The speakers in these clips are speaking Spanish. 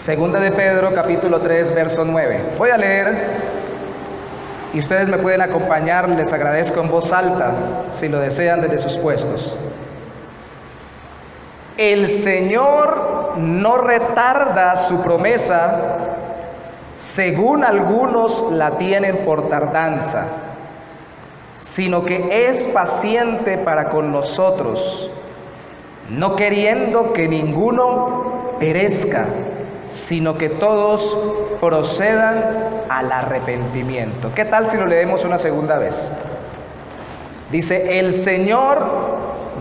Segunda de Pedro, capítulo 3, verso 9. Voy a leer y ustedes me pueden acompañar. Les agradezco en voz alta, si lo desean, desde sus puestos. El Señor no retarda su promesa, según algunos la tienen por tardanza, sino que es paciente para con nosotros, no queriendo que ninguno perezca, sino que todos procedan al arrepentimiento. ¿Qué tal si lo leemos una segunda vez? Dice: el Señor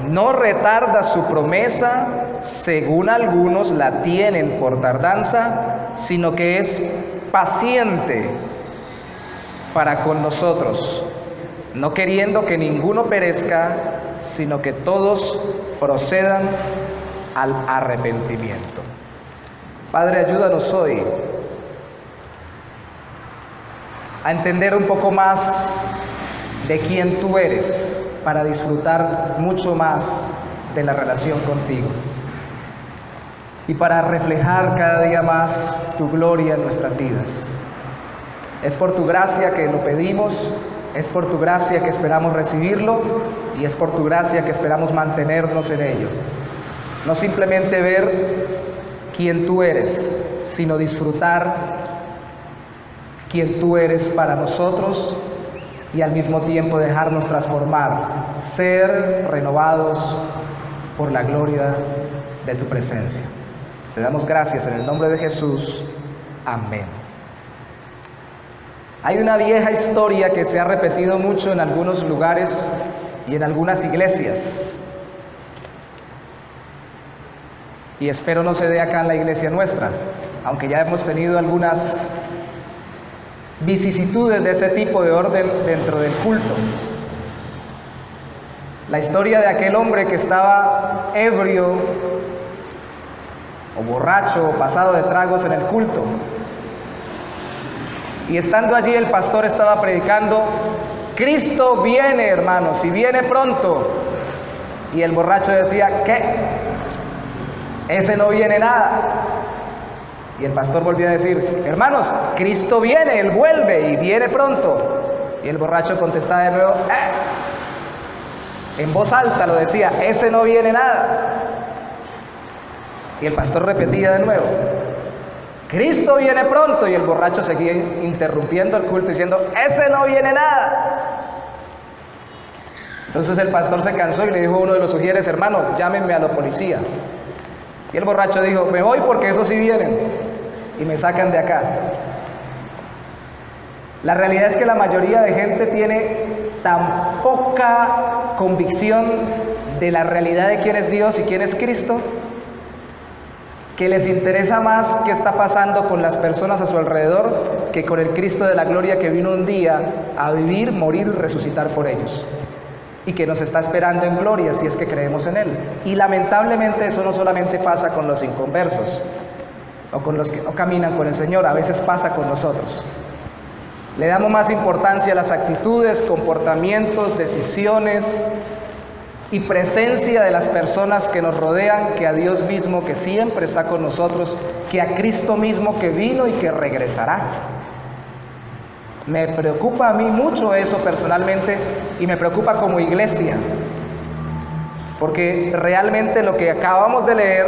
no retarda su promesa, según algunos la tienen por tardanza, sino que es paciente para con nosotros, no queriendo que ninguno perezca, sino que todos procedan al arrepentimiento. Padre, ayúdanos hoy a entender un poco más de quién tú eres, para disfrutar mucho más de la relación contigo y para reflejar cada día más tu gloria en nuestras vidas. Es por tu gracia que lo pedimos, es por tu gracia que esperamos recibirlo y es por tu gracia que esperamos mantenernos en ello. No simplemente ver quién tú eres, sino disfrutar quién tú eres para nosotros y al mismo tiempo dejarnos transformar, ser renovados por la gloria de tu presencia. Te damos gracias en el nombre de Jesús. Amén. Hay una vieja historia que se ha repetido mucho en algunos lugares y en algunas iglesias, y espero no se dé acá en la iglesia nuestra, aunque ya hemos tenido algunas vicisitudes de ese tipo de orden dentro del culto. La historia de aquel hombre que estaba ebrio o borracho o pasado de tragos en el culto, y estando allí el pastor estaba predicando: Cristo viene, hermanos, y viene pronto. Y el borracho decía: ¿qué? Ese no viene nada. Y el pastor volvió a decir: hermanos, Cristo viene, Él vuelve y viene pronto. Y el borracho contestaba de nuevo: en voz alta lo decía: ese no viene nada. Y el pastor repetía de nuevo: Cristo viene pronto. Y el borracho seguía interrumpiendo el culto diciendo: ese no viene nada. Entonces el pastor se cansó y le dijo a uno de los sugieres: hermano, llámenme a la policía. Y el borracho dijo: me voy porque esos sí vienen y me sacan de acá. La realidad es que la mayoría de gente tiene tan poca convicción de la realidad de quién es Dios y quién es Cristo, que les interesa más qué está pasando con las personas a su alrededor que con el Cristo de la gloria que vino un día a vivir, morir y resucitar por ellos, y que nos está esperando en gloria si es que creemos en Él. Y lamentablemente eso no solamente pasa con los inconversos o con los que no caminan con el Señor, a veces pasa con nosotros. Le damos más importancia a las actitudes, comportamientos, decisiones y presencia de las personas que nos rodean que a Dios mismo, que siempre está con nosotros, que a Cristo mismo que vino y que regresará. Me preocupa a mí mucho eso personalmente, y me preocupa como iglesia, porque realmente lo que acabamos de leer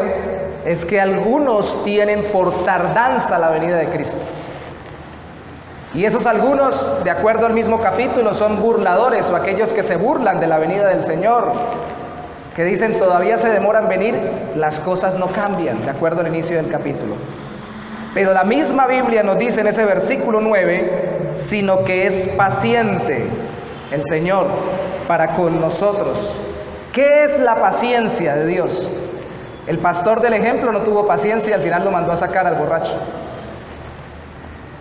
es que algunos tienen por tardanza la venida de Cristo. Y esos algunos, de acuerdo al mismo capítulo, son burladores, o aquellos que se burlan de la venida del Señor, que dicen: todavía se demora en venir. Las cosas no cambian, de acuerdo al inicio del capítulo. Pero la misma Biblia nos dice en ese versículo 9, sino que es paciente el Señor para con nosotros. ¿Qué es la paciencia de Dios? El pastor del ejemplo no tuvo paciencia y al final lo mandó a sacar al borracho.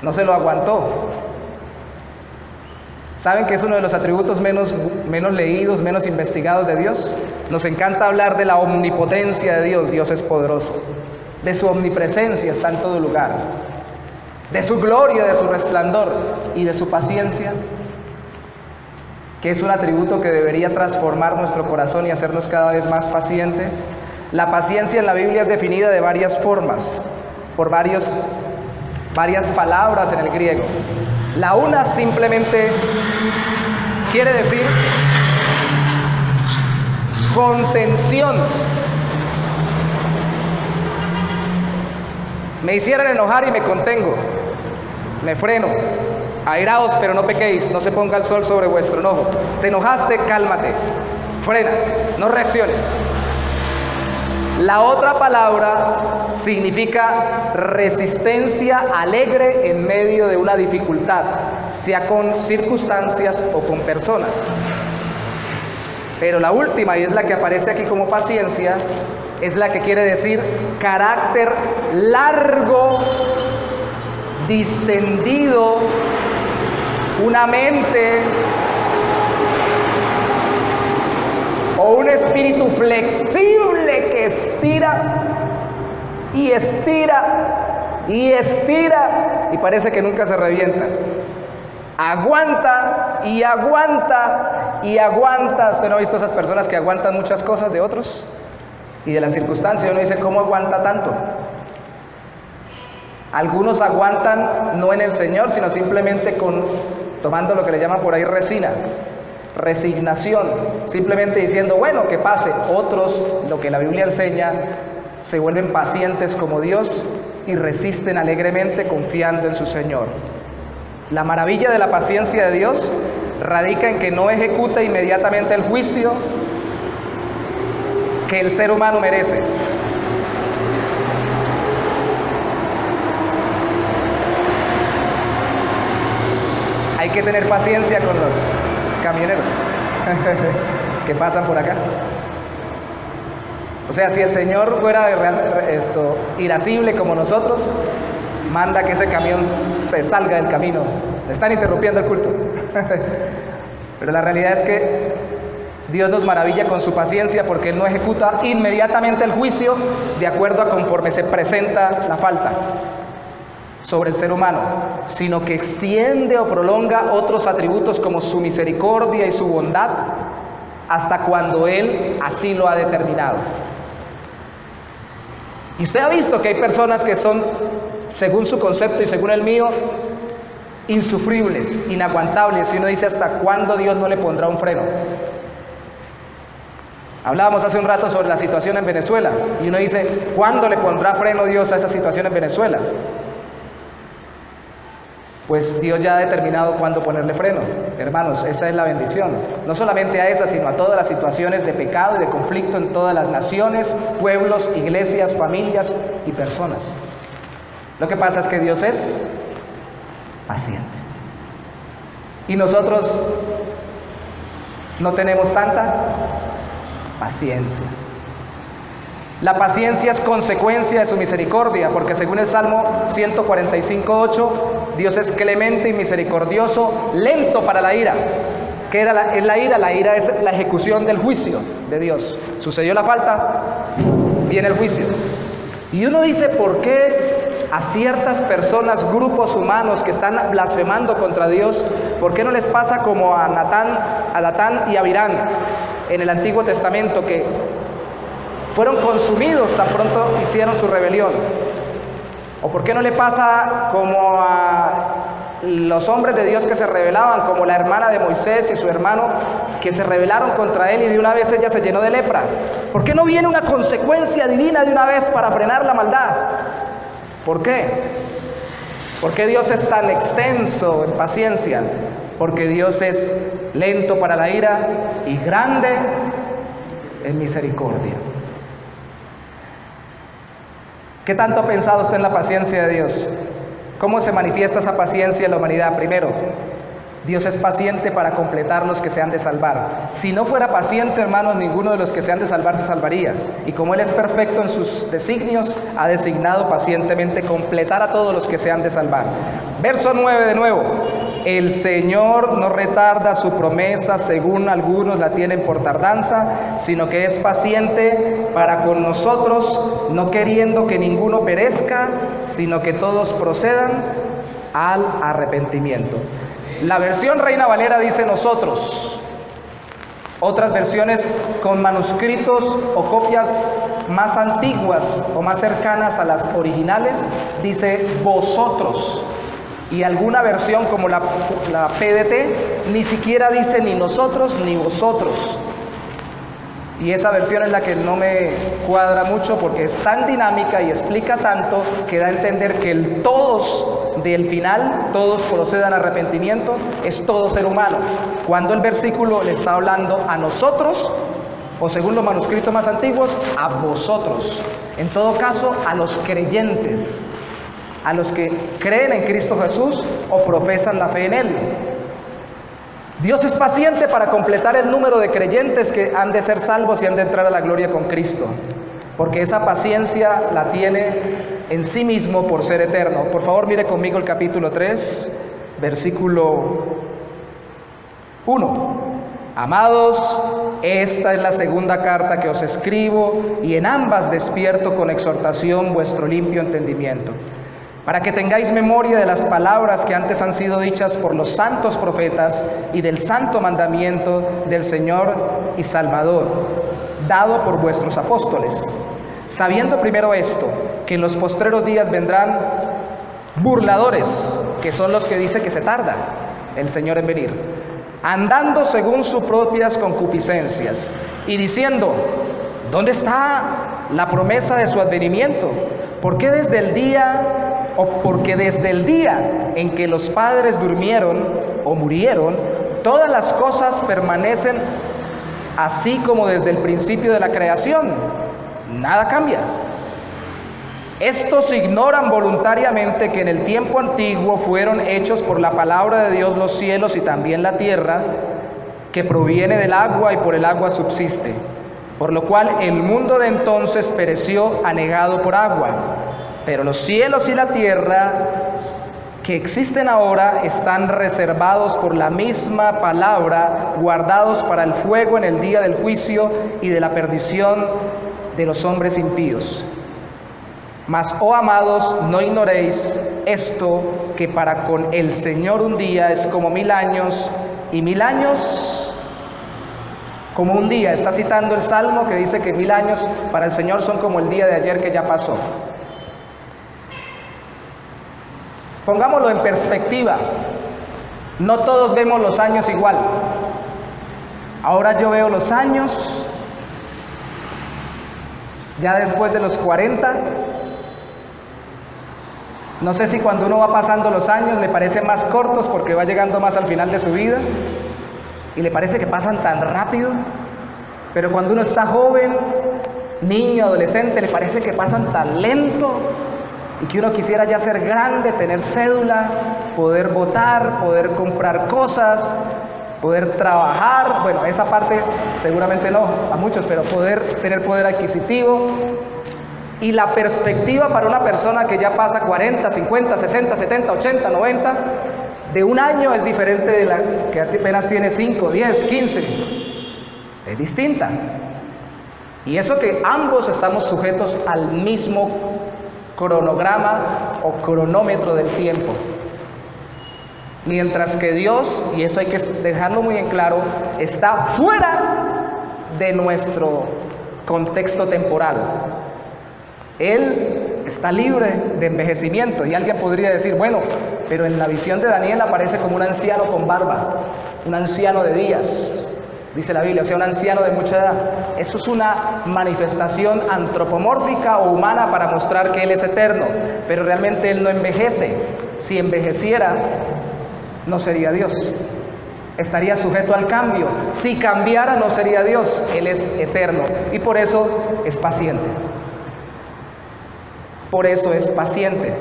No se lo aguantó. ¿Saben que es uno de los atributos menos leídos, menos investigados de Dios? Nos encanta hablar de la omnipotencia de Dios. Dios es poderoso. De su omnipresencia, está en todo lugar. De su gloria, de su resplandor y de su paciencia, que es un atributo que debería transformar nuestro corazón y hacernos cada vez más pacientes. La paciencia en la Biblia es definida de varias formas. por varias palabras en el griego. La una simplemente quiere decir contención. Me hicieran enojar y me contengo, me freno. Airaos, pero no pequéis, no se ponga el sol sobre vuestro enojo. Te enojaste, cálmate, frena, no reacciones. La otra palabra significa resistencia alegre en medio de una dificultad, sea con circunstancias o con personas. Pero la última, y es la que aparece aquí como paciencia, es la que quiere decir carácter largo, distendido, una mente o un espíritu flexible que estira y estira y estira y parece que nunca se revienta. Aguanta y aguanta y aguanta. ¿Usted no ha visto esas personas que aguantan muchas cosas de otros y de las circunstancias? Uno dice, ¿cómo aguanta tanto? Algunos aguantan no en el Señor, sino simplemente tomando lo que le llaman por ahí resina, resignación, simplemente diciendo, bueno, que pase. Otros, lo que la Biblia enseña, se vuelven pacientes como Dios y resisten alegremente confiando en su Señor. La maravilla de la paciencia de Dios radica en que no ejecuta inmediatamente el juicio que el ser humano merece. Hay que tener paciencia con los camioneros que pasan por acá. O sea, si el Señor fuera irascible como nosotros, manda que ese camión se salga del camino. Están interrumpiendo el culto. Pero la realidad es que Dios nos maravilla con su paciencia porque Él no ejecuta inmediatamente el juicio de acuerdo a conforme se presenta la falta sobre el ser humano, sino que extiende o prolonga otros atributos como su misericordia y su bondad hasta cuando Él así lo ha determinado. Y usted ha visto que hay personas que son, según su concepto y según el mío, insufribles, inaguantables, y uno dice, ¿hasta cuándo Dios no le pondrá un freno? Hablábamos hace un rato sobre la situación en Venezuela, y uno dice, ¿cuándo le pondrá freno Dios a esa situación en Venezuela? Pues Dios ya ha determinado cuándo ponerle freno. Hermanos, esa es la bendición. No solamente a esa, sino a todas las situaciones de pecado y de conflicto en todas las naciones, pueblos, iglesias, familias y personas. Lo que pasa es que Dios es paciente. Y nosotros no tenemos tanta paciencia. La paciencia es consecuencia de su misericordia, porque según el Salmo 145:8, Dios es clemente y misericordioso, lento para la ira. ¿Qué era la ira? La ira es la ejecución del juicio de Dios. Sucedió la falta, viene el juicio. Y uno dice, ¿por qué a ciertas personas, grupos humanos que están blasfemando contra Dios, por qué no les pasa como a Datán y Abirán en el Antiguo Testamento, que fueron consumidos tan pronto hicieron su rebelión? ¿O por qué no le pasa como a los hombres de Dios que se rebelaban, como la hermana de Moisés y su hermano, que se rebelaron contra él y de una vez ella se llenó de lepra? ¿Por qué no viene una consecuencia divina de una vez para frenar la maldad? ¿Por qué? ¿Por qué Dios es tan extenso en paciencia? Porque Dios es lento para la ira y grande en misericordia. ¿Qué tanto ha pensado usted en la paciencia de Dios? ¿Cómo se manifiesta esa paciencia en la humanidad? Primero, Dios es paciente para completar los que se han de salvar. Si no fuera paciente, hermanos, ninguno de los que se han de salvar se salvaría. Y como Él es perfecto en sus designios, ha designado pacientemente completar a todos los que se han de salvar. Verso 9 de nuevo. El Señor no retarda su promesa, según algunos la tienen por tardanza, sino que es paciente para con nosotros, no queriendo que ninguno perezca, sino que todos procedan al arrepentimiento. La versión Reina Valera dice nosotros. Otras versiones con manuscritos o copias más antiguas o más cercanas a las originales, dice vosotros. Y alguna versión como la PDT ni siquiera dice ni nosotros ni vosotros. Y esa versión es la que no me cuadra mucho porque es tan dinámica y explica tanto que da a entender que el todos del final, todos procedan a arrepentimiento, es todo ser humano. Cuando el versículo le está hablando a nosotros, o según los manuscritos más antiguos, a vosotros. En todo caso, a los creyentes, a los que creen en Cristo Jesús o profesan la fe en Él. Dios es paciente para completar el número de creyentes que han de ser salvos y han de entrar a la gloria con Cristo, porque esa paciencia la tiene en sí mismo por ser eterno. Por favor, mire conmigo el capítulo 3, versículo 1. Amados, esta es la segunda carta que os escribo, y en ambas despierto con exhortación vuestro limpio entendimiento, para que tengáis memoria de las palabras que antes han sido dichas por los santos profetas y del santo mandamiento del Señor y Salvador, dado por vuestros apóstoles, sabiendo primero esto, que en los postreros días vendrán burladores, que son los que dice que se tarda el Señor en venir, andando según sus propias concupiscencias, y diciendo, ¿dónde está la promesa de su advenimiento? Porque desde el día en que los padres durmieron o murieron, todas las cosas permanecen así como desde el principio de la creación. Nada cambia. Estos ignoran voluntariamente que en el tiempo antiguo fueron hechos por la palabra de Dios los cielos y también la tierra, que proviene del agua y por el agua subsiste, por lo cual el mundo de entonces pereció anegado por agua. Pero los cielos y la tierra que existen ahora están reservados por la misma palabra, guardados para el fuego en el día del juicio y de la perdición de los hombres impíos. Mas, oh amados, no ignoréis esto, que para con el Señor un día es como 1000 años, y 1000 años como un día. Está citando el Salmo que dice que 1000 años para el Señor son como el día de ayer que ya pasó. Pongámoslo en perspectiva, no todos vemos los años igual. Ahora yo veo los años ya después de los 40. No sé si cuando uno va pasando los años le parecen más cortos porque va llegando más al final de su vida y le parece que pasan tan rápido, pero cuando uno está joven, niño, adolescente, le parece que pasan tan lento y que uno quisiera ya ser grande, tener cédula, poder votar, poder comprar cosas, poder trabajar. Bueno, esa parte seguramente no a muchos, pero poder tener poder adquisitivo. Y la perspectiva para una persona que ya pasa 40, 50, 60, 70, 80, 90, de un año es diferente de la que apenas tiene 5, 10, 15. Es distinta. Y eso que ambos estamos sujetos al mismo cronograma o cronómetro del tiempo. Mientras que Dios, y eso hay que dejarlo muy en claro, está fuera de nuestro contexto temporal. Él está libre de envejecimiento. Y alguien podría decir, bueno, pero en la visión de Daniel aparece como un anciano con barba, un anciano de días, dice la Biblia, o sea, un anciano de mucha edad. Eso es una manifestación antropomórfica o humana para mostrar que Él es eterno, pero realmente Él no envejece. Si envejeciera, no sería Dios, estaría sujeto al cambio. Si cambiara, no sería Dios. Él es eterno y por eso es paciente. Por eso es paciente.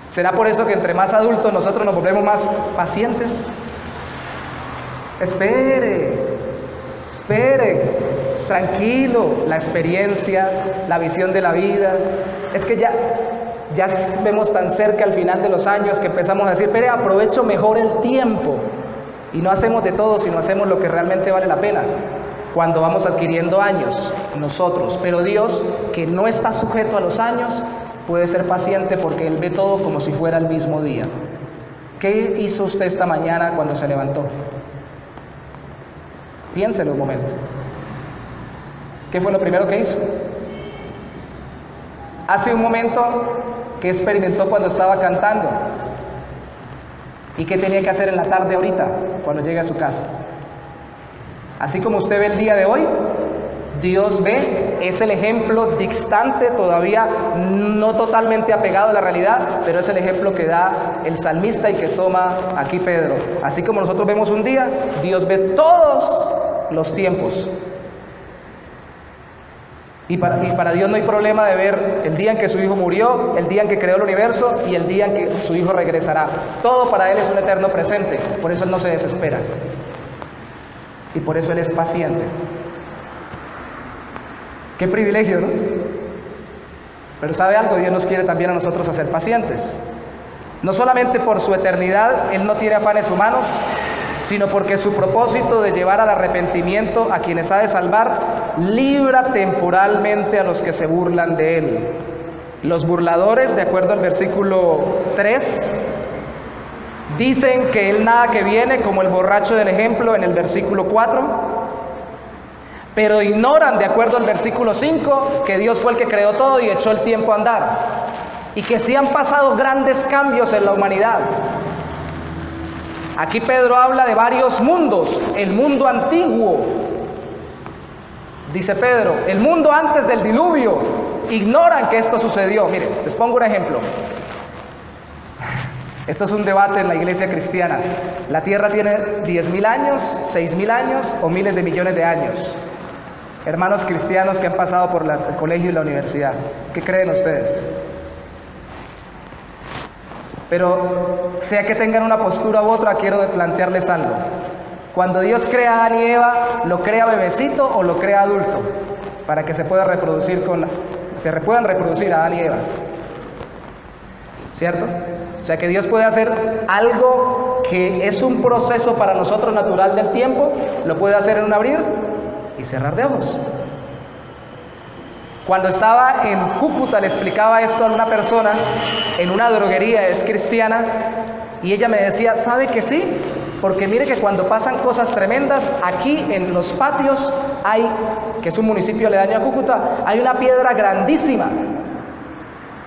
¿Será por eso que entre más adultos nosotros nos volvemos más pacientes? Espere, tranquilo, la experiencia, la visión de la vida. Es que ya vemos tan cerca al final de los años que empezamos a decir, espere, aprovecho mejor el tiempo. Y no hacemos de todo, sino hacemos lo que realmente vale la pena. Cuando vamos adquiriendo años nosotros, pero Dios, que no está sujeto a los años, puede ser paciente porque Él ve todo como si fuera el mismo día. ¿Qué hizo usted esta mañana cuando se levantó? Piénselo un momento. ¿Qué fue lo primero que hizo? Hace un momento, ¿qué experimentó cuando estaba cantando? ¿Y qué tenía que hacer en la tarde ahorita, cuando llegue a su casa? Así como usted ve el día de hoy, Dios ve, es el ejemplo distante, todavía no totalmente apegado a la realidad, pero es el ejemplo que da el salmista y que toma aquí Pedro. Así como nosotros vemos un día, Dios ve todos los tiempos. Y para Dios no hay problema de ver el día en que su Hijo murió, el día en que creó el universo y el día en que su Hijo regresará. Todo para Él es un eterno presente, por eso Él no se desespera. Y por eso Él es paciente. Qué privilegio, ¿no? Pero ¿sabe algo? Dios nos quiere también a nosotros hacer pacientes. No solamente por su eternidad, Él no tiene afanes humanos, sino porque su propósito de llevar al arrepentimiento a quienes ha de salvar, libra temporalmente a los que se burlan de Él. Los burladores, de acuerdo al versículo 3, dicen que Él nada que viene, como el borracho del ejemplo en el versículo 4, pero ignoran, de acuerdo al versículo 5, que Dios fue el que creó todo y echó el tiempo a andar, y que sí han pasado grandes cambios en la humanidad. Aquí Pedro habla de varios mundos. El mundo antiguo, dice Pedro, el mundo antes del diluvio, ignoran que esto sucedió. Miren, les pongo un ejemplo. Esto es un debate en la iglesia cristiana. ¿La tierra tiene 10.000 años, 6.000 años o miles de millones de años? Hermanos cristianos que han pasado por el colegio y la universidad, ¿qué creen ustedes? Pero sea que tengan una postura u otra, quiero plantearles algo. Cuando Dios crea a Adán y Eva, ¿lo crea bebecito o lo crea adulto? Para que se puedan reproducir Adán y Eva. ¿Cierto? O sea que Dios puede hacer algo que es un proceso para nosotros natural del tiempo, lo puede hacer en un abrir y cerrar de ojos. Cuando estaba en Cúcuta le explicaba esto a una persona en una droguería, es cristiana, y ella me decía, ¿sabe que sí? Porque mire que cuando pasan cosas tremendas, aquí en los patios hay, que es un municipio aledaño a Cúcuta, hay una piedra grandísima.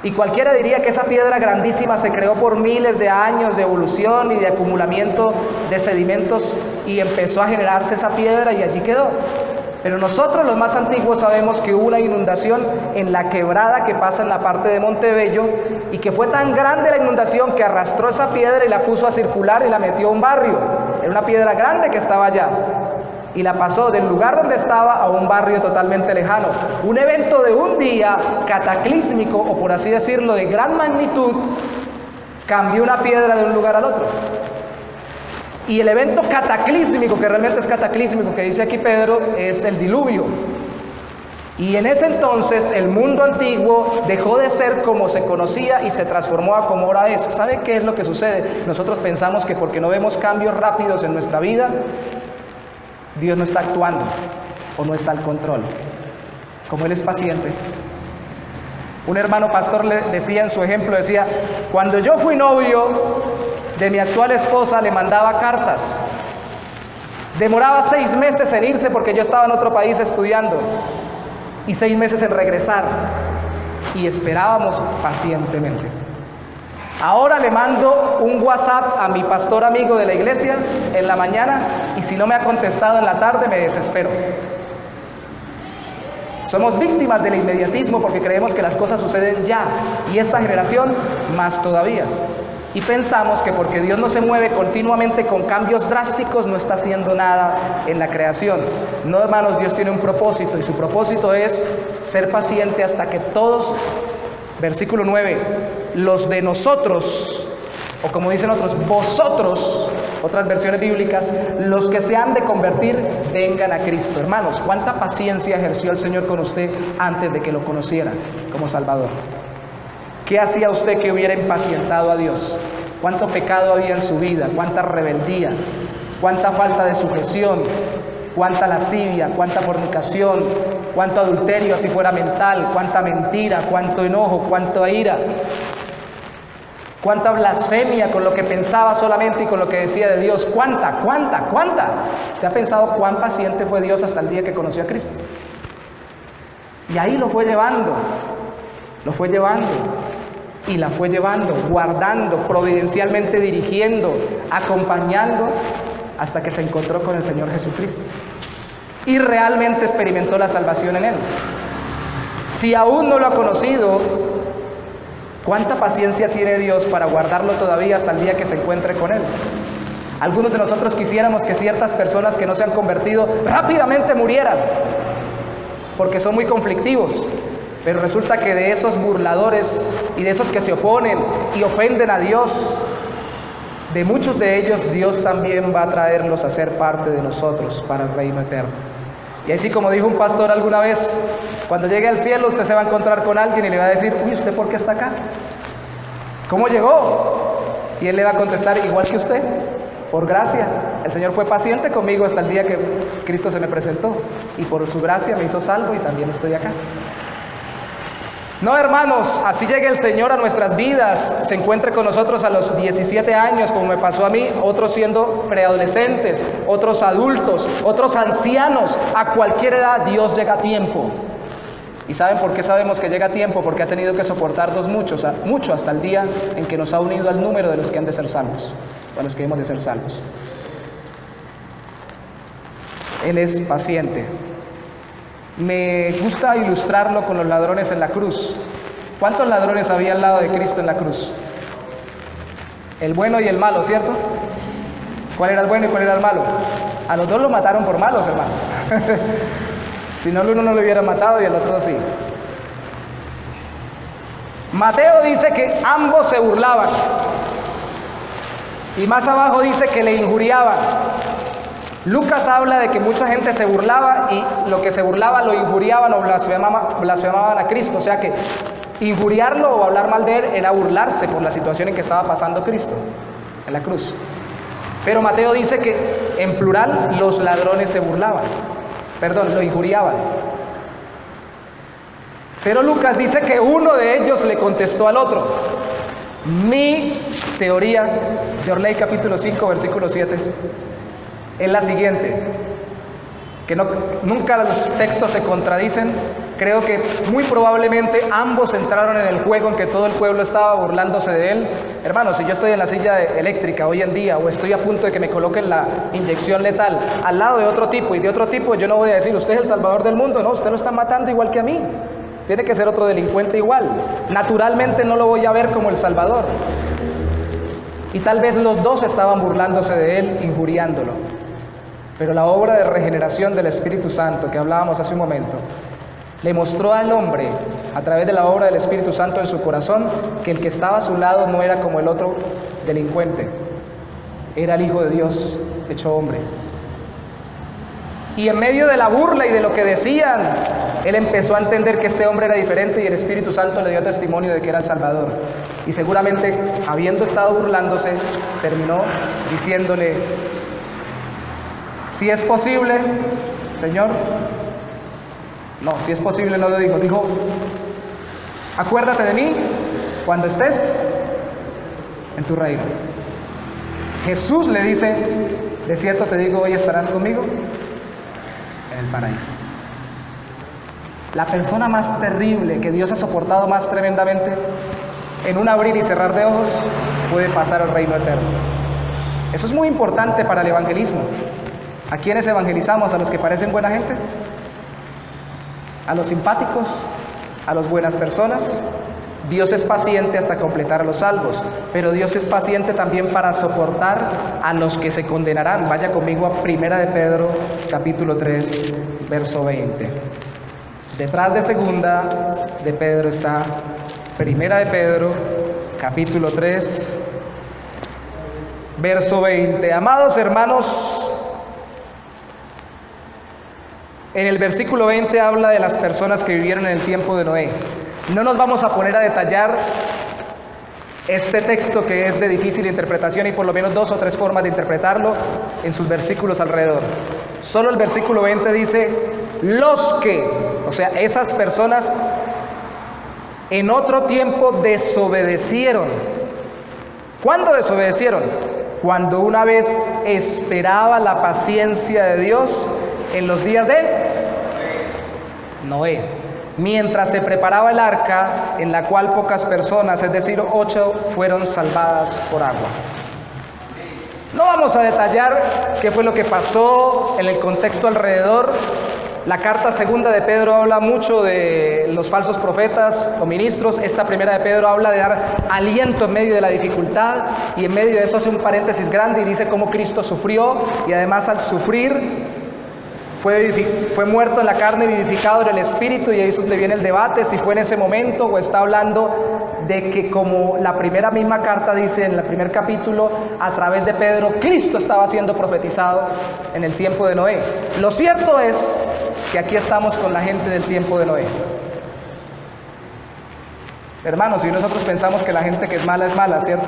Y cualquiera diría que esa piedra grandísima se creó por miles de años de evolución y de acumulamiento de sedimentos y empezó a generarse esa piedra y allí quedó. Pero nosotros los más antiguos sabemos que hubo una inundación en la quebrada que pasa en la parte de Montebello y que fue tan grande la inundación que arrastró esa piedra y la puso a circular y la metió a un barrio. Era una piedra grande que estaba allá y la pasó del lugar donde estaba a un barrio totalmente lejano. Un evento de un día cataclísmico, o por así decirlo, de gran magnitud, cambió una piedra de un lugar al otro. Y el evento cataclísmico, que realmente es cataclísmico, que dice aquí Pedro, es el diluvio. Y en ese entonces el mundo antiguo dejó de ser como se conocía y se transformó a como ahora es. ¿Sabe qué es lo que sucede? Nosotros pensamos que porque no vemos cambios rápidos en nuestra vida, Dios no está actuando o no está al control. Como Él es paciente. Un hermano pastor le decía en su ejemplo, decía, cuando yo fui novio de mi actual esposa le mandaba cartas, demoraba 6 meses en irse porque yo estaba en otro país estudiando y 6 meses en regresar y esperábamos pacientemente. Ahora le mando un WhatsApp a mi pastor amigo de la iglesia en la mañana y si no me ha contestado en la tarde me desespero. Somos víctimas del inmediatismo porque creemos que las cosas suceden ya y esta generación más todavía. Y pensamos que porque Dios no se mueve continuamente con cambios drásticos, no está haciendo nada en la creación. No, hermanos, Dios tiene un propósito y su propósito es ser paciente hasta que todos, versículo 9, los de nosotros, o como dicen otros, vosotros, otras versiones bíblicas, los que se han de convertir, vengan a Cristo. Hermanos, ¿cuánta paciencia ejerció el Señor con usted antes de que lo conociera como Salvador? ¿Qué hacía usted que hubiera impacientado a Dios? ¿Cuánto pecado había en su vida? ¿Cuánta rebeldía? ¿Cuánta falta de sujeción? ¿Cuánta lascivia? ¿Cuánta fornicación? ¿Cuánto adulterio si fuera mental? ¿Cuánta mentira? ¿Cuánto enojo? ¿Cuánta ira? ¿Cuánta blasfemia con lo que pensaba solamente y con lo que decía de Dios? ¿Cuánta? ¿Usted ha pensado cuán paciente fue Dios hasta el día que conoció a Cristo? Y ahí lo fue llevando, y la fue llevando, guardando, providencialmente dirigiendo, acompañando, hasta que se encontró con el Señor Jesucristo. Y realmente experimentó la salvación en Él. Si aún no lo ha conocido, ¿cuánta paciencia tiene Dios para guardarlo todavía hasta el día que se encuentre con Él? Algunos de nosotros quisiéramos que ciertas personas que no se han convertido rápidamente murieran, porque son muy conflictivos, pero resulta que de esos burladores y de esos que se oponen y ofenden a Dios, de muchos de ellos Dios también va a traerlos a ser parte de nosotros para el reino eterno. Y así como dijo un pastor alguna vez, cuando llegue al cielo usted se va a encontrar con alguien y le va a decir: uy, ¿usted por qué está acá? ¿Cómo llegó? Y él le va a contestar: igual que usted, por gracia. El Señor fue paciente conmigo hasta el día que Cristo se me presentó, y por su gracia me hizo salvo y también estoy acá. No, hermanos, así llegue el Señor a nuestras vidas, se encuentre con nosotros a los 17 años, como me pasó a mí, otros siendo preadolescentes, otros adultos, otros ancianos, a cualquier edad Dios llega a tiempo. ¿Y saben por qué sabemos que llega a tiempo? Porque ha tenido que soportarnos mucho hasta el día en que nos ha unido al número de los que han de ser salvos, o a los que hemos de ser salvos. Él es paciente. Me gusta ilustrarlo con los ladrones en la cruz. ¿Cuántos ladrones había al lado de Cristo en la cruz? El bueno y el malo, ¿cierto? ¿Cuál era el bueno y cuál era el malo? A los dos lo mataron por malos, hermanos. Si no, el uno no lo hubiera matado y el otro sí. Mateo dice que ambos se burlaban. Y más abajo dice que le injuriaban. Lucas habla de que mucha gente se burlaba, y lo que se burlaba lo injuriaban o blasfemaban a Cristo. O sea que injuriarlo o hablar mal de él era burlarse por la situación en que estaba pasando Cristo en la cruz. Pero Mateo dice que en plural los ladrones se burlaban, lo injuriaban. Pero Lucas dice que uno de ellos le contestó al otro. Mi teoría de Orley capítulo 5 versículo 7 es la siguiente, que nunca los textos se contradicen. Creo que muy probablemente ambos entraron en el juego en que todo el pueblo estaba burlándose de él. Hermanos, si yo estoy en la silla eléctrica hoy en día, o estoy a punto de que me coloquen la inyección letal al lado de otro tipo y de otro tipo, yo no voy a decir: usted es el salvador del mundo. No, usted lo está matando igual que a mí. Tiene que ser otro delincuente igual. Naturalmente no lo voy a ver como el salvador. Y tal vez los dos estaban burlándose de él, injuriándolo. Pero la obra de regeneración del Espíritu Santo que hablábamos hace un momento le mostró al hombre, a través de la obra del Espíritu Santo en su corazón, que el que estaba a su lado no era como el otro delincuente, era el Hijo de Dios hecho hombre. Y en medio de la burla y de lo que decían, él empezó a entender que este hombre era diferente, y el Espíritu Santo le dio testimonio de que era el Salvador. Y seguramente, habiendo estado burlándose, terminó diciéndole: si es posible, Señor. No, si es posible no lo dijo. Dijo: acuérdate de mí cuando estés en tu reino. Jesús le dice: de cierto te digo, hoy estarás conmigo en el paraíso. La persona más terrible que Dios ha soportado más tremendamente, en un abrir y cerrar de ojos, puede pasar al reino eterno. Eso es muy importante para el evangelismo. ¿A quiénes evangelizamos? ¿A los que parecen buena gente? ¿A los simpáticos? ¿A las buenas personas? Dios es paciente hasta completar a los salvos, pero Dios es paciente también para soportar a los que se condenarán. Vaya conmigo a 1 de Pedro, capítulo 3, verso 20. Detrás de 2 de Pedro está 1 de Pedro, capítulo 3, verso 20. Amados hermanos, en el versículo 20 habla de las personas que vivieron en el tiempo de Noé. No nos vamos a poner a detallar este texto, que es de difícil interpretación, y por lo menos 2 o 3 formas de interpretarlo en sus versículos alrededor. Solo el versículo 20 dice: los que, o sea, esas personas en otro tiempo desobedecieron. ¿Cuándo desobedecieron? Cuando una vez esperaba la paciencia de Dios en los días de Noé. mientras se preparaba el arca, en la cual pocas personas, es decir, 8, fueron salvadas por agua. No vamos a detallar qué fue lo que pasó en el contexto alrededor. La carta segunda de Pedro habla mucho de los falsos profetas o ministros. Esta primera de Pedro habla de dar aliento en medio de la dificultad, y en medio de eso hace un paréntesis grande y dice cómo Cristo sufrió, y además al sufrir fue muerto en la carne, vivificado en el espíritu. Y ahí es donde viene el debate, si fue en ese momento o está hablando de que, como la primera misma carta dice en el primer capítulo, a través de Pedro, Cristo estaba siendo profetizado en el tiempo de Noé. Lo cierto es que aquí estamos con la gente del tiempo de Noé. Hermanos, si nosotros pensamos que la gente que es mala, ¿cierto?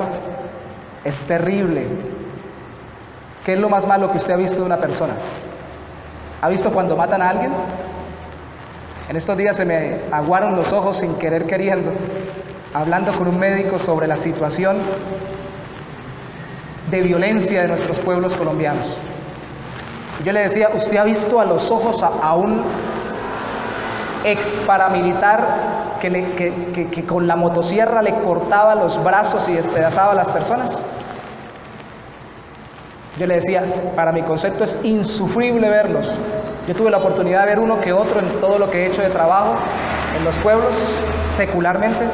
Es terrible. ¿Qué es lo más malo que usted ha visto de una persona? ¿Ha visto cuando matan a alguien? En estos días se me aguaron los ojos sin querer queriendo, hablando con un médico sobre la situación de violencia de nuestros pueblos colombianos. Yo le decía, ¿usted ha visto a los ojos a un ex paramilitar que con la motosierra le cortaba los brazos y despedazaba a las personas? Yo le decía, para mi concepto es insufrible verlos. Yo tuve la oportunidad de ver uno que otro en todo lo que he hecho de trabajo en los pueblos, secularmente.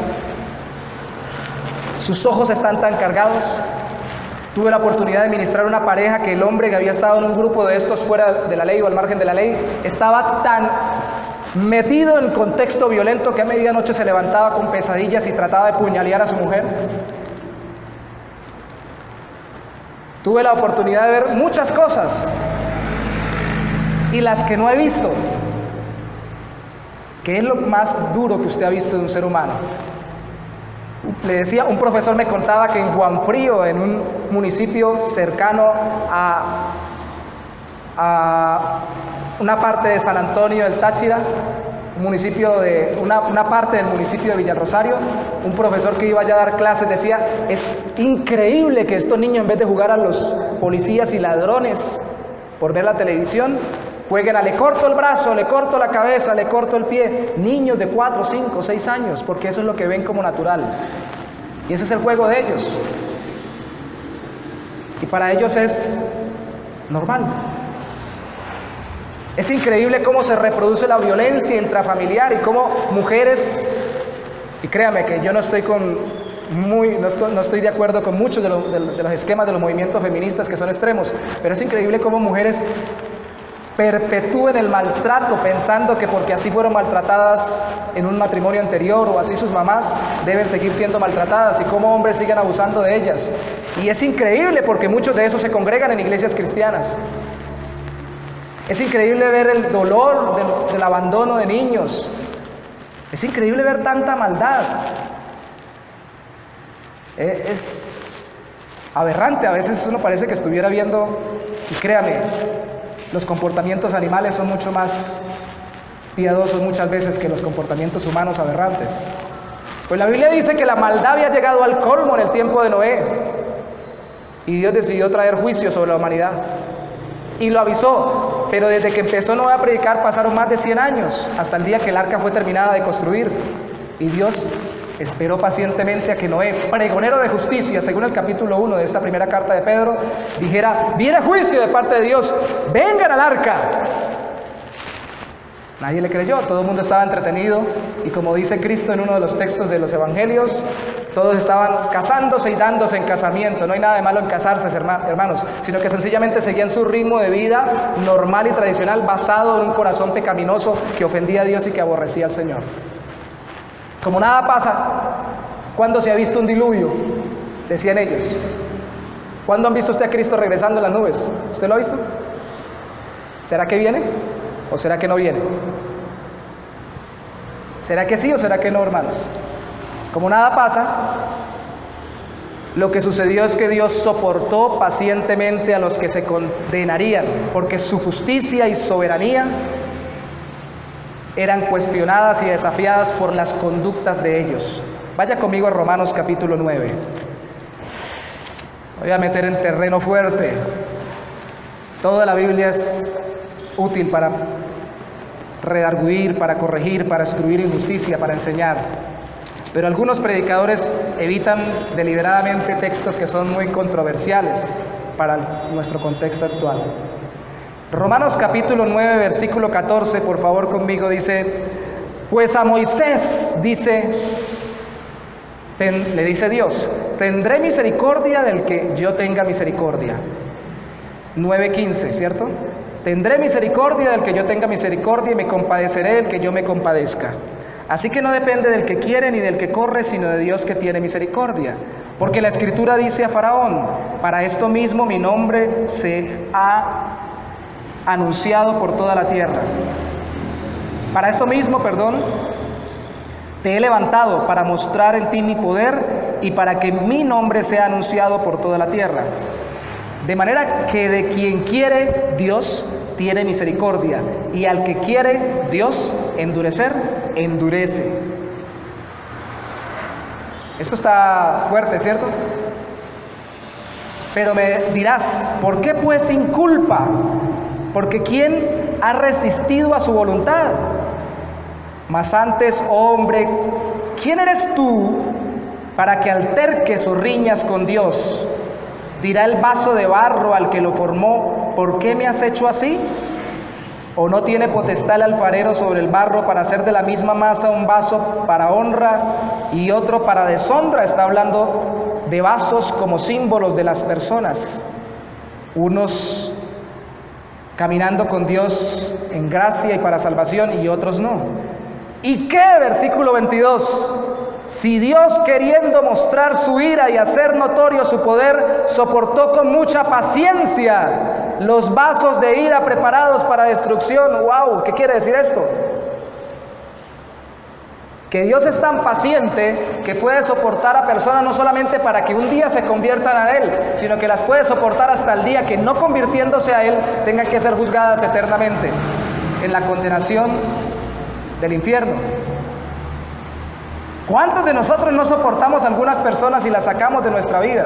Sus ojos están tan cargados. Tuve la oportunidad de ministrar a una pareja que el hombre que había estado en un grupo de estos fuera de la ley o al margen de la ley, estaba tan metido en contexto violento que a medianoche se levantaba con pesadillas y trataba de puñalear a su mujer. Tuve la oportunidad de ver muchas cosas, y las que no he visto. ¿Qué es lo más duro que usted ha visto de un ser humano? Le decía, un profesor me contaba que en Juanfrío, en un municipio cercano a una parte de San Antonio del Táchira, una parte del municipio de Villarrosario, un profesor que iba allá a dar clases decía, es increíble que estos niños, en vez de jugar a los policías y ladrones por ver la televisión, jueguen a le corto el brazo, le corto la cabeza, le corto el pie. Niños de 4, 5, 6 años, porque eso es lo que ven como natural. Y ese es el juego de ellos. Y para ellos es normal. Es increíble cómo se reproduce la violencia intrafamiliar y cómo mujeres, y créame que yo no estoy de acuerdo con muchos de los esquemas de los movimientos feministas que son extremos, pero es increíble cómo mujeres perpetúen el maltrato pensando que porque así fueron maltratadas en un matrimonio anterior o así sus mamás deben seguir siendo maltratadas, y cómo hombres siguen abusando de ellas. Y es increíble porque muchos de esos se congregan en iglesias cristianas. Es increíble ver el dolor del abandono de niños. Es increíble ver tanta maldad. Es aberrante. A veces uno parece que estuviera viendo, y créame, los comportamientos animales son mucho más piadosos muchas veces que los comportamientos humanos aberrantes. Pues la Biblia dice que la maldad había llegado al colmo en el tiempo de Noé, y Dios decidió traer juicio sobre la humanidad. Y lo avisó, pero desde que empezó Noé a predicar pasaron más de 100 años, hasta el día que el arca fue terminada de construir. Y Dios esperó pacientemente a que Noé, pregonero de justicia, según el capítulo 1 de esta primera carta de Pedro, dijera, viene juicio de parte de Dios, vengan al arca. Nadie le creyó, todo el mundo estaba entretenido, y como dice Cristo en uno de los textos de los evangelios, todos estaban casándose y dándose en casamiento. No hay nada de malo en casarse, hermanos, sino que sencillamente seguían su ritmo de vida normal y tradicional, basado en un corazón pecaminoso que ofendía a Dios y que aborrecía al Señor. Como nada pasa, ¿cuándo se ha visto un diluvio? Decían ellos. ¿Cuándo han visto usted a Cristo regresando en las nubes? ¿Usted lo ha visto? ¿Será que viene o será que no viene? ¿Será que sí o será que no, hermanos? Como nada pasa, lo que sucedió es que Dios soportó pacientemente a los que se condenarían, porque su justicia y soberanía eran cuestionadas y desafiadas por las conductas de ellos. Vaya conmigo a Romanos capítulo 9. Voy a meter en terreno fuerte. Toda la Biblia es útil para redarguir, para corregir, para instruir injusticia, para enseñar. Pero algunos predicadores evitan deliberadamente textos que son muy controversiales para nuestro contexto actual. Romanos capítulo 9, versículo 14, por favor conmigo, dice: pues a Moisés le dice Dios, tendré misericordia del que yo tenga misericordia. 9:15, ¿cierto? Tendré misericordia del que yo tenga misericordia y me compadeceré del que yo me compadezca. Así que no depende del que quiere ni del que corre, sino de Dios que tiene misericordia. Porque la Escritura dice a Faraón: para esto mismo mi nombre se ha anunciado por toda la tierra. Para esto mismo, te he levantado para mostrar en ti mi poder y para que mi nombre sea anunciado por toda la tierra. De manera que de quien quiere, Dios tiene misericordia, y al que quiere, Dios endurecer, endurece. Esto está fuerte, ¿cierto? Pero me dirás, ¿por qué pues sin culpa? Porque ¿quién ha resistido a su voluntad? Mas antes, hombre, ¿quién eres tú para que alterques o riñas con Dios? Dirá el vaso de barro al que lo formó: ¿por qué me has hecho así? ¿O no tiene potestad el alfarero sobre el barro para hacer de la misma masa un vaso para honra y otro para deshonra? Está hablando de vasos como símbolos de las personas, unos caminando con Dios en gracia y para salvación, y otros no. ¿Y qué? Versículo 22. Si Dios, queriendo mostrar su ira y hacer notorio su poder, soportó con mucha paciencia los vasos de ira preparados para destrucción. ¡Wow! ¿Qué quiere decir esto? Que Dios es tan paciente que puede soportar a personas no solamente para que un día se conviertan a Él, sino que las puede soportar hasta el día que, no convirtiéndose a Él, tengan que ser juzgadas eternamente en la condenación del infierno. ¿Cuántos de nosotros no soportamos a algunas personas y las sacamos de nuestra vida?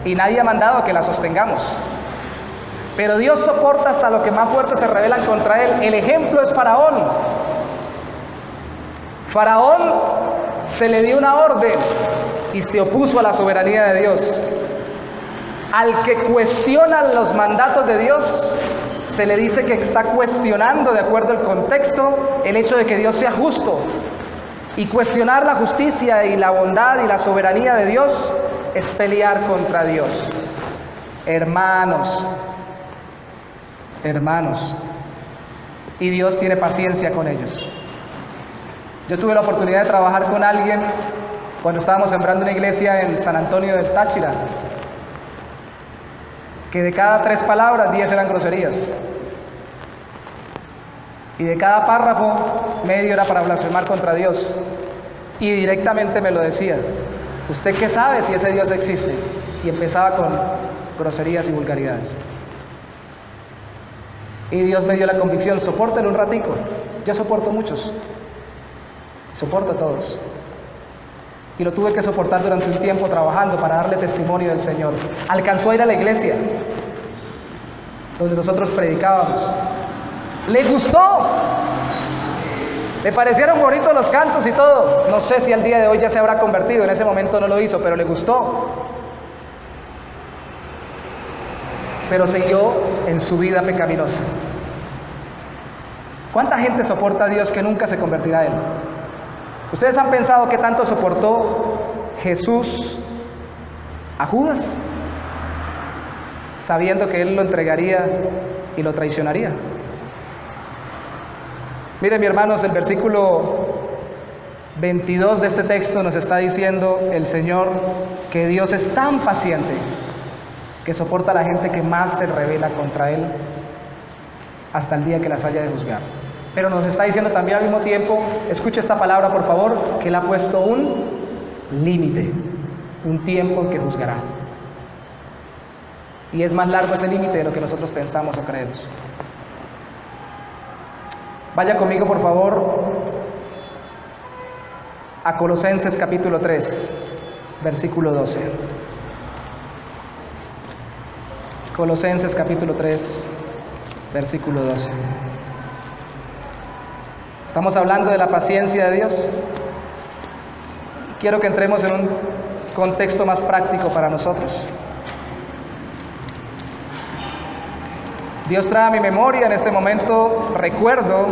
Y nadie ha mandado que las sostengamos. Pero Dios soporta hasta lo que más fuerte se rebelan contra Él. El ejemplo es Faraón. Faraón se le dio una orden y se opuso a la soberanía de Dios. Al que cuestiona los mandatos de Dios, se le dice que está cuestionando, de acuerdo al contexto, el hecho de que Dios sea justo. Y cuestionar la justicia y la bondad y la soberanía de Dios es pelear contra Dios. Hermanos, y Dios tiene paciencia con ellos. Yo tuve la oportunidad de trabajar con alguien cuando estábamos sembrando una iglesia en San Antonio del Táchira, que de cada 3 palabras, 10 eran groserías. Y de cada párrafo, medio era para blasfemar contra Dios. Y directamente me lo decía: ¿usted qué sabe si ese Dios existe? Y empezaba con groserías y vulgaridades. Y Dios me dio la convicción: sopórtelo un ratico. Yo soporto muchos, soporto a todos. Y lo tuve que soportar durante un tiempo trabajando para darle testimonio del Señor. Alcanzó a ir a la iglesia donde nosotros predicábamos. Le gustó, le parecieron bonitos los cantos y todo. No sé si al día de hoy ya se habrá convertido, en ese momento no lo hizo, pero le gustó. Pero siguió en su vida pecaminosa. ¿Cuánta gente soporta a Dios que nunca se convertirá a Él? ¿Ustedes han pensado qué tanto soportó Jesús a Judas, sabiendo que Él lo entregaría y lo traicionaría? Miren, mis hermanos, el versículo 22 de este texto nos está diciendo el Señor que Dios es tan paciente que soporta a la gente que más se rebela contra Él hasta el día que las haya de juzgar. Pero nos está diciendo también al mismo tiempo, escuche esta palabra por favor, que Él ha puesto un límite, un tiempo en que juzgará. Y es más largo ese límite de lo que nosotros pensamos o creemos. Vaya conmigo por favor a Colosenses capítulo 3, versículo 12. Colosenses capítulo 3, versículo 12. Estamos hablando de la paciencia de Dios. Quiero que entremos en un contexto más práctico para nosotros. Dios trae a mi memoria en este momento, recuerdo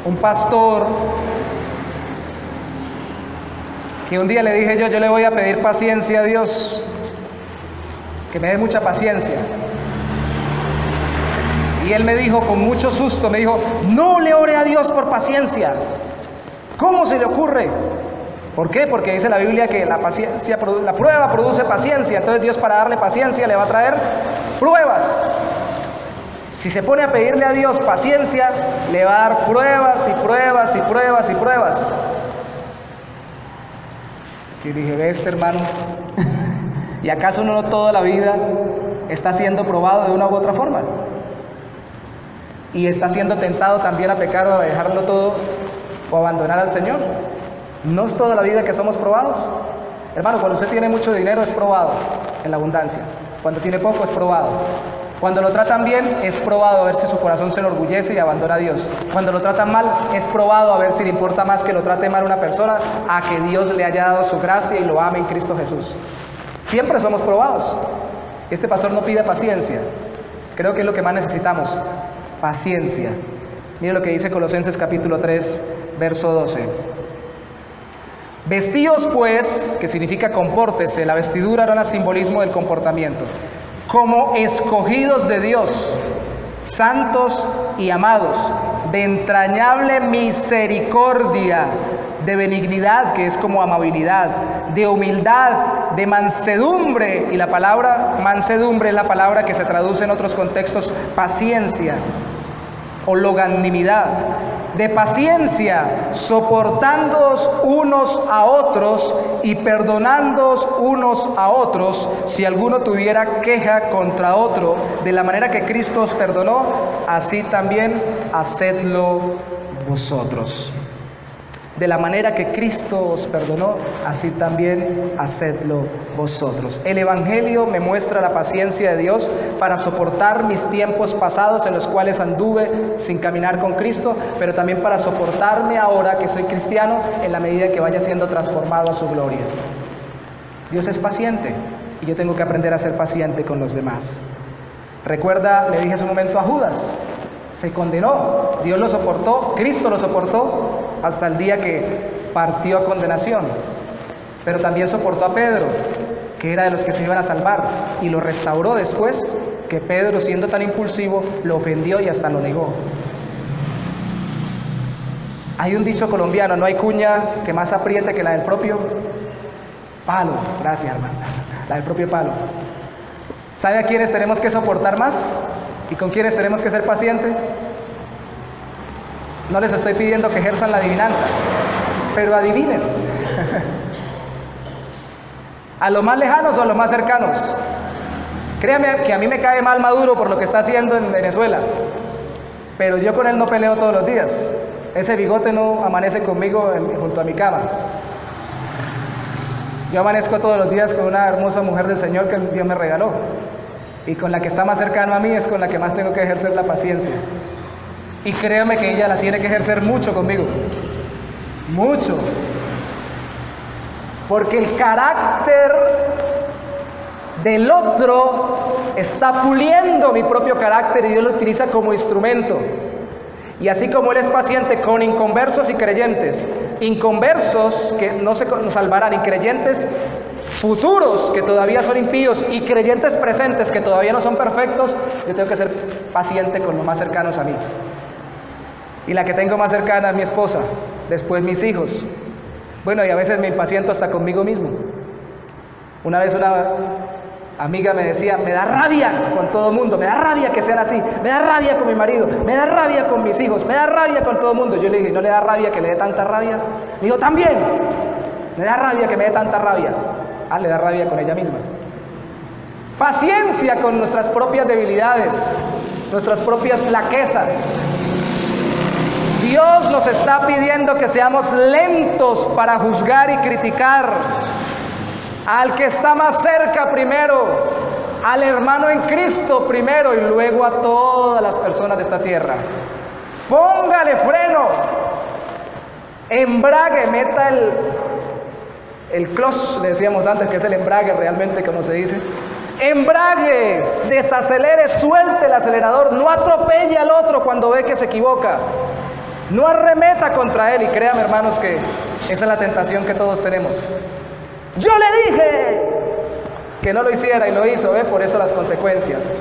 un pastor que un día le dije yo le voy a pedir paciencia a Dios, que me dé mucha paciencia. Y él me dijo con mucho susto, me dijo, no le ore a Dios por paciencia. ¿Cómo se le ocurre? ¿Por qué? Porque dice la Biblia que la prueba produce paciencia. Entonces Dios, para darle paciencia, le va a traer pruebas. Si se pone a pedirle a Dios paciencia, le va a dar pruebas y pruebas y pruebas y pruebas. Y dije, ve este hermano, ¿y acaso uno no toda la vida está siendo probado de una u otra forma? Y está siendo tentado también a pecar o a dejarlo todo o abandonar al Señor. ¿No es toda la vida que somos probados? Hermano, cuando usted tiene mucho dinero es probado en la abundancia. Cuando tiene poco es probado. Cuando lo tratan bien es probado a ver si su corazón se enorgullece y abandona a Dios. Cuando lo tratan mal es probado a ver si le importa más que lo trate mal una persona a que Dios le haya dado su gracia y lo ame en Cristo Jesús. Siempre somos probados. Este pastor no pide paciencia. Creo que es lo que más necesitamos. Paciencia. Mire lo que dice Colosenses capítulo 3, verso 12. Vestíos pues, que significa compórtese, la vestidura era un simbolismo del comportamiento, como escogidos de Dios, santos y amados, de entrañable misericordia, de benignidad, que es como amabilidad, de humildad, de mansedumbre, y la palabra mansedumbre es la palabra que se traduce en otros contextos paciencia o longanimidad, de paciencia, soportándoos unos a otros y perdonándoos unos a otros, si alguno tuviera queja contra otro, de la manera que Cristo os perdonó, así también hacedlo vosotros. De la manera que Cristo os perdonó, así también hacedlo vosotros. El Evangelio me muestra la paciencia de Dios para soportar mis tiempos pasados en los cuales anduve sin caminar con Cristo, pero también para soportarme ahora que soy cristiano en la medida que vaya siendo transformado a su gloria. Dios es paciente y yo tengo que aprender a ser paciente con los demás. Recuerda, le dije hace un momento a Judas, se condenó, Dios lo soportó, Cristo lo soportó hasta el día que partió a condenación, pero también soportó a Pedro, que era de los que se iban a salvar, y lo restauró después que Pedro, siendo tan impulsivo, lo ofendió y hasta lo negó. Hay un dicho colombiano, no hay cuña que más apriete que la del propio palo. Gracias, hermano, la del propio palo. ¿Sabe a quiénes tenemos que soportar más? ¿Y con quiénes tenemos que ser pacientes? No les estoy pidiendo que ejerzan la adivinanza, pero adivinen. ¿A los más lejanos o a los más cercanos? Créame que a mí me cae mal Maduro por lo que está haciendo en Venezuela, pero yo con él no peleo todos los días. Ese bigote no amanece conmigo junto a mi cama. Yo amanezco todos los días con una hermosa mujer del Señor que Dios me regaló. Y con la que está más cercano a mí es con la que más tengo que ejercer la paciencia. Y créame que ella la tiene que ejercer mucho conmigo. Mucho. Porque el carácter del otro está puliendo mi propio carácter y Dios lo utiliza como instrumento. Y así como Él es paciente con inconversos y creyentes, inconversos que no se salvarán, y creyentes futuros que todavía son impíos y creyentes presentes que todavía no son perfectos, yo tengo que ser paciente con los más cercanos a mí. Y la que tengo más cercana es mi esposa, después mis hijos. Bueno, y a veces me impaciento hasta conmigo mismo. Una vez una amiga me decía, me da rabia con todo el mundo, me da rabia que sean así, me da rabia con mi marido, me da rabia con mis hijos, me da rabia con todo el mundo. Yo le dije, ¿no le da rabia que le dé tanta rabia? Me dijo, también, me da rabia que me dé tanta rabia. Ah, le da rabia con ella misma. Paciencia con nuestras propias debilidades, nuestras propias flaquezas. Dios nos está pidiendo que seamos lentos para juzgar y criticar al que está más cerca primero, al hermano en Cristo primero y luego a todas las personas de esta tierra. póngale freno, embrague, meta el clutch, le decíamos antes, que es el embrague realmente, como se dice. Embrague, desacelere, suelte el acelerador, no atropelle al otro cuando ve que se equivoca. No arremeta contra él, y créame, hermanos, que esa es la tentación que todos tenemos. Yo le dije que no lo hiciera y lo hizo, ¿ve? Por eso las consecuencias.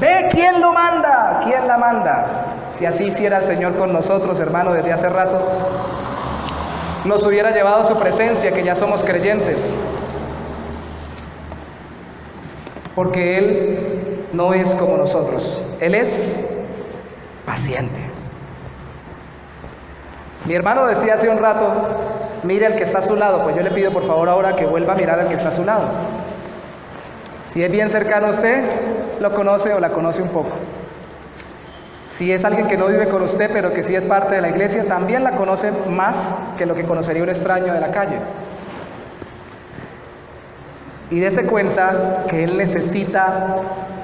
¿Ve quién lo manda? ¿Quién la manda? Si así hiciera el Señor con nosotros, hermano, desde hace rato, nos hubiera llevado a su presencia, que ya somos creyentes. Porque Él no es como nosotros. Él es paciente. Mi hermano decía hace un rato, mire al que está a su lado. Pues yo le pido por favor ahora que vuelva a mirar al que está a su lado. Si es bien cercano a usted, lo conoce o la conoce un poco. Si es alguien que no vive con usted, pero que sí es parte de la iglesia, también la conoce más que lo que conocería un extraño de la calle. Y dése cuenta que él necesita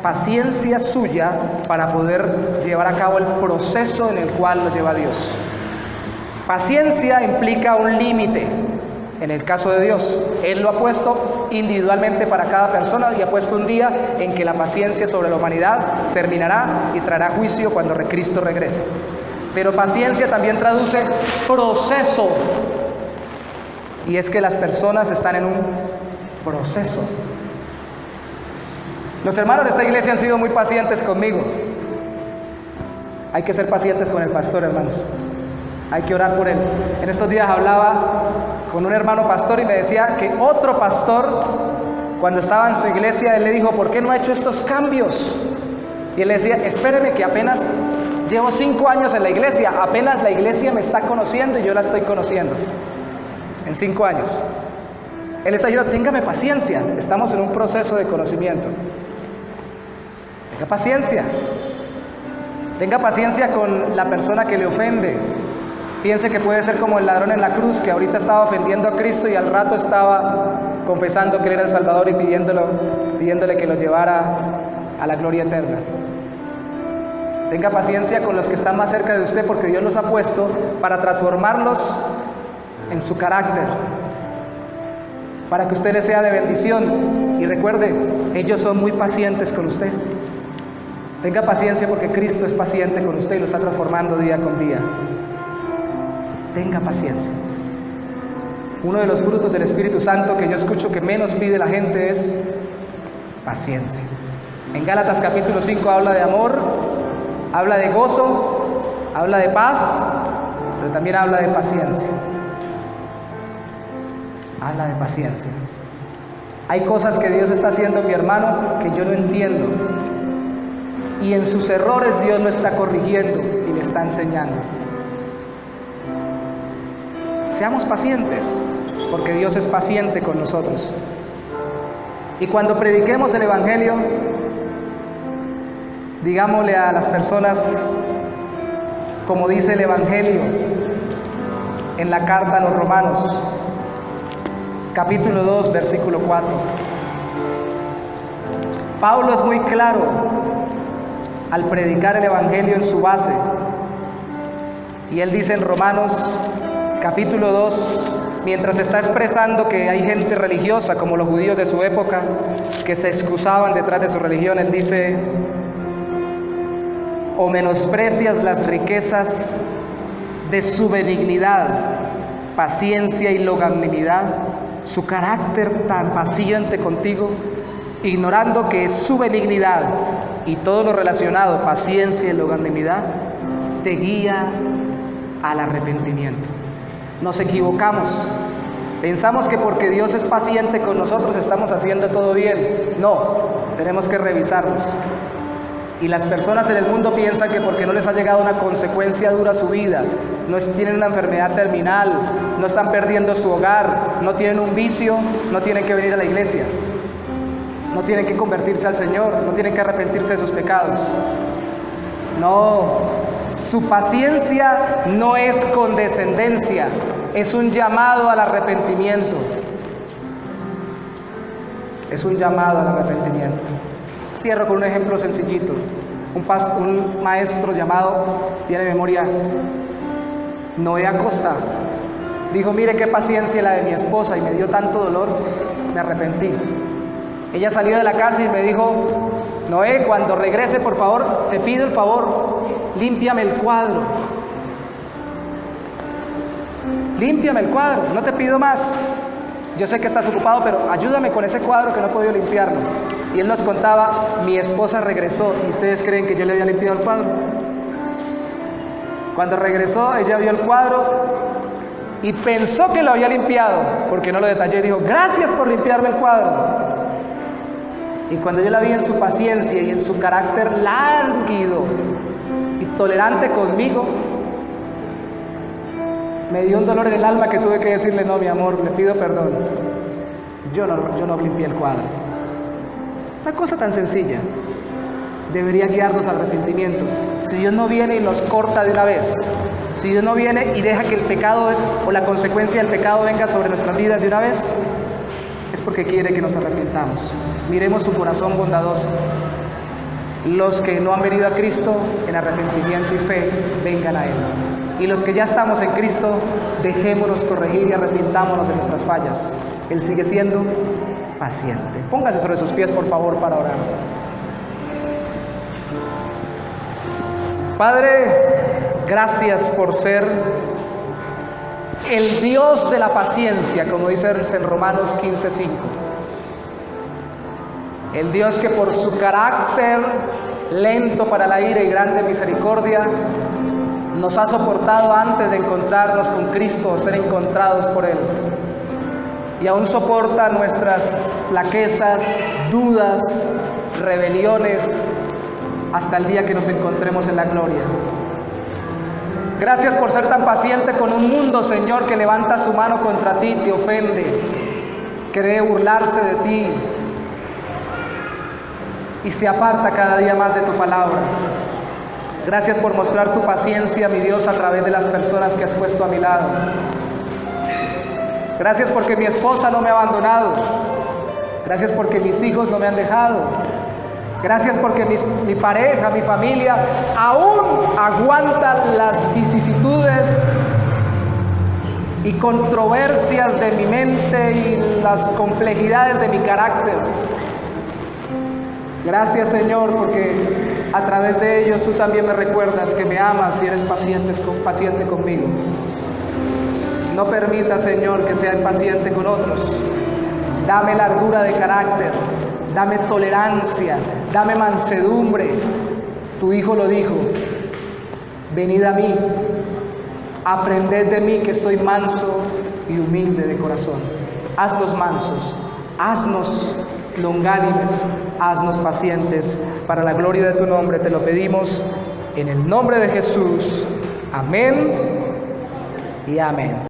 paciencia suya para poder llevar a cabo el proceso en el cual lo lleva Dios. Paciencia implica un límite. En el caso de Dios, Él lo ha puesto individualmente para cada persona y ha puesto un día en que la paciencia sobre la humanidad terminará y traerá juicio cuando Cristo regrese. Pero paciencia también traduce proceso. Y es que las personas están en un proceso. Los hermanos de esta iglesia han sido muy pacientes conmigo. Hay que ser pacientes con el pastor, hermanos. Hay que orar por él. En estos días hablaba con un hermano pastor y me decía que otro pastor, cuando estaba en su iglesia, él le dijo, ¿por qué no ha hecho estos cambios? Y él le decía, espéreme que apenas llevo 5 años en la iglesia, apenas la iglesia me está conociendo y yo la estoy conociendo. En 5 años. Él está diciendo, téngame paciencia, estamos en un proceso de conocimiento. Tenga paciencia. Tenga paciencia con la persona que le ofende. Piense que puede ser como el ladrón en la cruz, que ahorita estaba ofendiendo a Cristo y al rato estaba confesando que él era el Salvador y pidiéndole que lo llevara a la gloria eterna. Tenga paciencia con los que están más cerca de usted, porque Dios los ha puesto para transformarlos en su carácter, para que usted les sea de bendición. Y recuerde, ellos son muy pacientes con usted. Tenga paciencia porque Cristo es paciente con usted y lo está transformando día con día. Tenga paciencia. Uno de los frutos del Espíritu Santo que yo escucho que menos pide la gente es paciencia. En Gálatas capítulo 5 habla de amor, habla de gozo, habla de paz, pero también habla de paciencia. Habla de paciencia. Hay cosas que Dios está haciendo, mi hermano, que yo no entiendo. Y en sus errores Dios lo está corrigiendo y le está enseñando. Seamos pacientes, porque Dios es paciente con nosotros. Y cuando prediquemos el Evangelio, digámosle a las personas, como dice el Evangelio en la carta a los Romanos, capítulo 2, versículo 4. Pablo es muy claro al predicar el Evangelio en su base. Y él dice en Romanos capítulo 2, mientras está expresando que hay gente religiosa como los judíos de su época que se excusaban detrás de su religión, él dice, o menosprecias las riquezas de su benignidad, paciencia y longanimidad, su carácter tan paciente contigo, ignorando que su benignidad y todo lo relacionado, paciencia y longanimidad, te guía al arrepentimiento. Nos equivocamos, pensamos que porque Dios es paciente con nosotros estamos haciendo todo bien. No, tenemos que revisarnos. Y las personas en el mundo piensan que porque no les ha llegado una consecuencia dura a su vida, no tienen una enfermedad terminal, no están perdiendo su hogar, no tienen un vicio, no tienen que venir a la iglesia, no tienen que convertirse al Señor, no tienen que arrepentirse de sus pecados. No, su paciencia no es condescendencia, es un llamado al arrepentimiento. Es un llamado al arrepentimiento. Cierro con un ejemplo sencillito. un maestro llamado, tiene memoria, Noé Acosta, dijo: mire qué paciencia la de mi esposa, y me dio tanto dolor, me arrepentí. Ella salió de la casa y me dijo: Noé, cuando regrese, por favor, te pido el favor, límpiame el cuadro. Límpiame el cuadro, no te pido más. Yo sé que estás ocupado, pero ayúdame con ese cuadro que no he podido limpiarlo. Y él nos contaba: mi esposa regresó. ¿Y ustedes creen que yo le había limpiado el cuadro? Cuando regresó, ella vio el cuadro y pensó que lo había limpiado, porque no lo detalló, y dijo: gracias por limpiarme el cuadro. Y cuando yo la vi en su paciencia y en su carácter lánguido y tolerante conmigo, me dio un dolor en el alma que tuve que decirle: no, mi amor, le pido perdón, yo no limpié el cuadro. Una cosa tan sencilla debería guiarnos al arrepentimiento. Si Dios no viene y nos corta de una vez, si Dios no viene y deja que el pecado o la consecuencia del pecado venga sobre nuestras vidas de una vez, es porque quiere que nos arrepentamos. Miremos su corazón bondadoso. Los que no han venido a Cristo en arrepentimiento y fe, vengan a Él. Y los que ya estamos en Cristo, dejémonos corregir y arrepintámonos de nuestras fallas. Él sigue siendo paciente. Póngase sobre sus pies, por favor, para orar. Padre, gracias por ser el Dios de la paciencia, como dice en Romanos 15:5. El Dios que por su carácter lento para la ira y grande misericordia nos ha soportado antes de encontrarnos con Cristo o ser encontrados por Él. Y aún soporta nuestras flaquezas, dudas, rebeliones, hasta el día que nos encontremos en la gloria. Gracias por ser tan paciente con un mundo, Señor, que levanta su mano contra ti, te ofende, cree burlarse de ti y se aparta cada día más de tu palabra. Gracias por mostrar tu paciencia, mi Dios, a través de las personas que has puesto a mi lado. Gracias porque mi esposa no me ha abandonado. Gracias porque mis hijos no me han dejado. Gracias porque mi pareja, mi familia, aún aguantan las vicisitudes y controversias de mi mente y las complejidades de mi carácter. Gracias, Señor, porque a través de ellos tú también me recuerdas que me amas y eres paciente conmigo. No permita, Señor, que sea impaciente con otros. Dame largura de carácter, dame tolerancia, dame mansedumbre. Tu Hijo lo dijo: venid a mí, aprended de mí, que soy manso y humilde de corazón. Haznos mansos, haznos longánimes, haznos pacientes, para la gloria de tu nombre te lo pedimos, en el nombre de Jesús. Amén y amén.